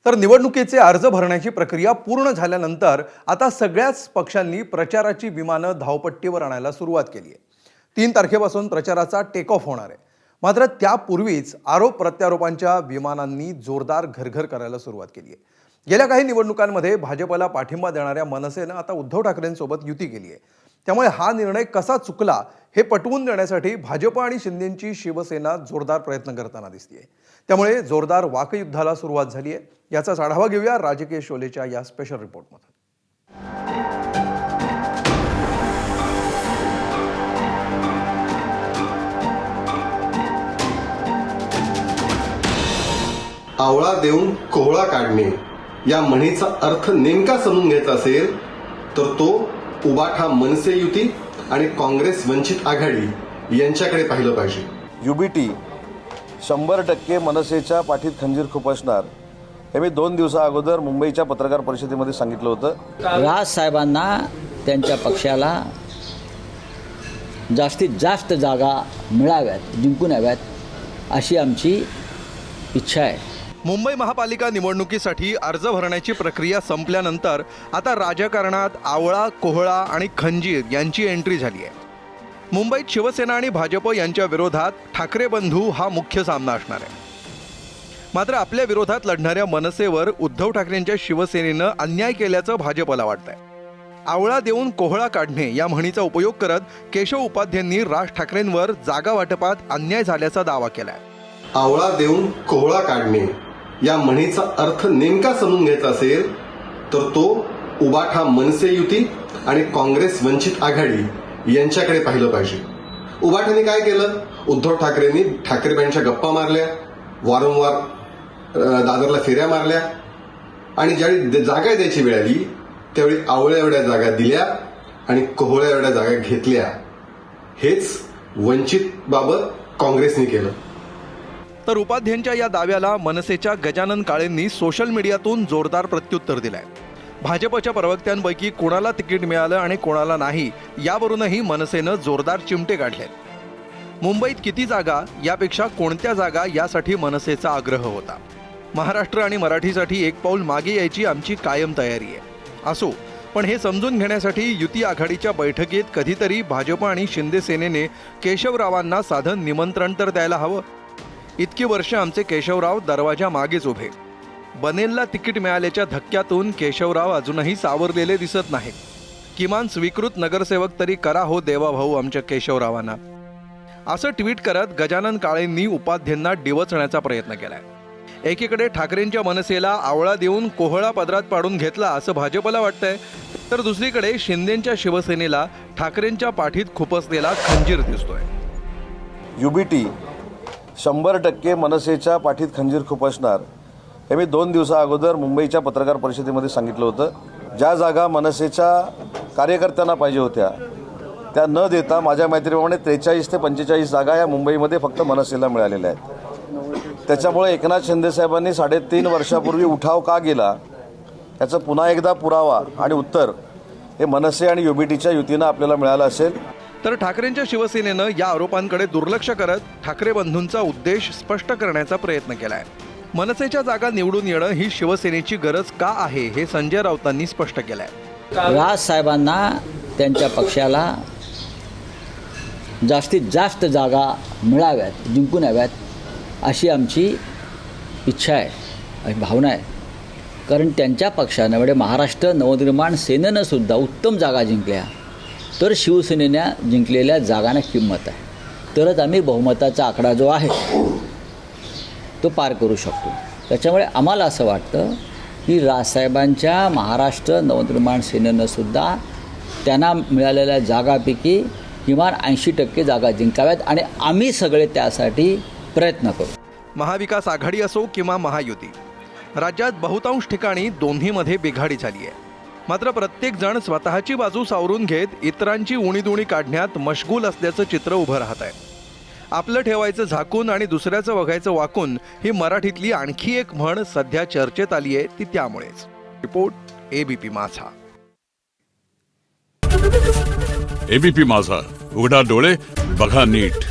तर निवडणुकीचे अर्ज भरण्याची प्रक्रिया पूर्ण झाल्यानंतर आता सगळ्याच पक्षांनी प्रचाराची विमानं धावपट्टीवर आणायला सुरुवात केली आहे। 3 तारखेपासून प्रचाराचा टेक ऑफ होणार आहे। मात्र त्यापूर्वीच आरोप प्रत्यारोपांच्या विमानांनी जोरदार घरघर करायला सुरुवात केली आहे। गेल्या काही निवडणुकांमध्ये भाजपला पाठिंबा देणाऱ्या मनसेनं आता उद्धव ठाकरेंसोबत युती केली आहे। त्यामुळे हा निर्णय कसा चुकला हे पटवून देण्यासाठी भाजप आणि शिंदेंची शिवसेना जोरदार प्रयत्न करताना दिसतेय। त्यामुळे जोरदार वाकयुद्धाला सुरुवात झाली आहे। याचाच आढावा घेऊया राजकीय शोलेच्या या स्पेशल रिपोर्टमध्ये। आवळा देऊन कोहळा काढणे या म्हणीचा अर्थ नेमका समजून घ्यायचा असेल तर तो उबाठा मनसे युती आणि काँग्रेस वंचित आघाडी यांच्याकडे पाहिलं पाहिजे। युबीटी 100% मनसेच्या पाठीत खंजीर खुपसणार हे मी 2 दिवसा अगोदर मुंबईच्या पत्रकार परिषदेमध्ये सांगितलं होतं। राज साहेबांना त्यांच्या पक्षाला जास्तीत जास्त जागा मिळाव्यात, जिंकून याव्यात अशी आमची इच्छा आहे। मुंबई महापालिका निवडणुकीसाठी अर्ज भरण्याची प्रक्रिया संपल्यानंतर आता राजकारणात आवळा, कोहळा आणि खंजीर यांची एंट्री झाली आहे। मुंबईत शिवसेना आणि भाजप यांच्या विरोधात ठाकरे बंधू हा मुख्य सामना असणार आहे। मात्र आपल्या विरोधात लढणाऱ्या मनसेवर उद्धव ठाकरेंच्या शिवसेनेनं अन्याय केल्याचं भाजपला वाटतंय। आवळा देऊन कोहळा काढणे या म्हणीचा उपयोग करत केशव उपाध्यांनी राज ठाकरेंवर जागा वाटपात अन्याय झाल्याचा दावा केलाय। आवळा देऊन कोहळा काढणे या म्हणीचा अर्थ नेमका समजून घ्यायचा असेल तर तो उबाठा मनसे युती आणि काँग्रेस वंचित आघाडी यांच्याकडे पाहिलं पाहिजे। उबाठाने काय केलं? उद्धव ठाकरेंनी ठाकरेबाईंच्या गप्पा मारल्या, वारंवार दादरला फेऱ्या मारल्या आणि ज्यावेळी जागा द्यायची वेळ आली त्यावेळी आवळ्या एवढ्या जागा दिल्या आणि कोहळ्या एवढ्या जागा घेतल्या। हेच वंचित बाबत काँग्रेसने केलं। तर उपाध्यांच्या या दाव्याला मनसेच्या गजानन काळेंनी सोशल मीडियातून जोरदार प्रत्युत्तर दिलंय। भाजपच्या प्रवक्त्यांपैकी कोणाला तिकीट मिळालं आणि कोणाला नाही यावरूनही मनसेनं जोरदार चिमटे काढले। मुंबईत किती जागा यापेक्षा कोणत्या जागा यासाठी मनसेचा आग्रह होता। महाराष्ट्र आणि मराठीसाठी एक पाऊल मागे यायची आमची कायम तयारी आहे। असो, पण हे समजून घेण्यासाठी युती आघाडीच्या बैठकीत कधीतरी भाजप आणि शिंदे सेनेने केशवरावांना साधं निमंत्रण तर द्यायला हवं। इतकी वर्ष आमचे केशवराव दरवाजा मागेच उभे। बनेलला तिकीट मिळाल्याच्या धक्क्यातून केशवराव अजूनही सावरलेले दिसत नाहीत। किमान स्वीकृत नगरसेवक तरी करा हो देवा भाऊ आमच्या केशवरावांना, असं ट्विट करत गजानन काळेंनी उपाध्यांना डिवचण्याचा प्रयत्न केलाय। एकीकडे ठाकरेंच्या मनसेला आवळा देऊन कोहळा पदरात पाडून घेतला असं भाजपला वाटतंय, तर दुसरीकडे शिंदेंच्या शिवसेनेला ठाकरेंच्या पाठीत खुपसलेला खंजीर दिसतोय। युबीटी 100% मनसेच्या पाठीत खंजीर खुपसणार हे मी 2 दिवसा अगोदर मुंबईच्या पत्रकार परिषदेमध्ये सांगितलं होतं। ज्या जागा मनसेच्या कार्यकर्त्यांना पाहिजे होत्या त्या न देता माझ्या माहितीप्रमाणे 43 ते 45 जागा या मुंबईमध्ये फक्त मनसेला मिळालेल्या आहेत। त्याच्यामुळे एकनाथ शिंदे साहेबांनी 3.5 वर्षापूर्वी उठाव का गेला याचं पुन्हा एकदा पुरावा आणि उत्तर हे मनसे आणि युबीटीच्या युतीनं आपल्याला मिळालं असेल। तर ठाकरेंच्या शिवसेनेनं या आरोपांकडे दुर्लक्ष करत ठाकरे बंधूंचा उद्देश स्पष्ट करण्याचा प्रयत्न केलाय। मनसेच्या जागा निवडून येणं ही शिवसेनेची गरज का आहे हे संजय राऊतांनी स्पष्ट केलंय। राज साहेबांना त्यांच्या पक्षाला जास्तीत जास्त जागा मिळाव्यात, जिंकून याव्यात अशी आमची इच्छा आहे आणि भावना आहे। कारण त्यांच्या पक्षानं म्हणजे महाराष्ट्र नवनिर्माण सेनेनं सुद्धा उत्तम जागा जिंकल्या, तर शिवसेनेनं जिंकलेल्या जागांना किंमत आहे, तरच आम्ही बहुमताचा आकडा जो आहे तो पार करू शकतो। त्याच्यामुळे आम्हाला असं वाटतं की राजसाहेबांच्या महाराष्ट्र नवनिर्माण सेनेनं सुद्धा त्यांना मिळालेल्या जागापैकी किमान 80% जागा जिंकाव्यात आणि आम्ही सगळे त्यासाठी प्रयत्न करू। महाविकास आघाडी असो किंवा महायुती, राज्यात बहुतांश ठिकाणी दोन्हीमध्ये बिघाडी झाली आहे। मात्र प्रत्येक जण स्वतःची बाजू सावरून घेत इतरांची उणीधुणी काढण्यात मशगूल असल्याचं चित्र उभं राहत आहे। आपलं ठेवायचं झाकून आणि दुसऱ्याचं बघायचं वाकून ही मराठीतली आणखी एक म्हण सध्या चर्चेत आली आहे, ती त्यामुळेच। रिपोर्ट एबीपी माझा। एबीपी माझा, उघडा डोळे बघा नीट।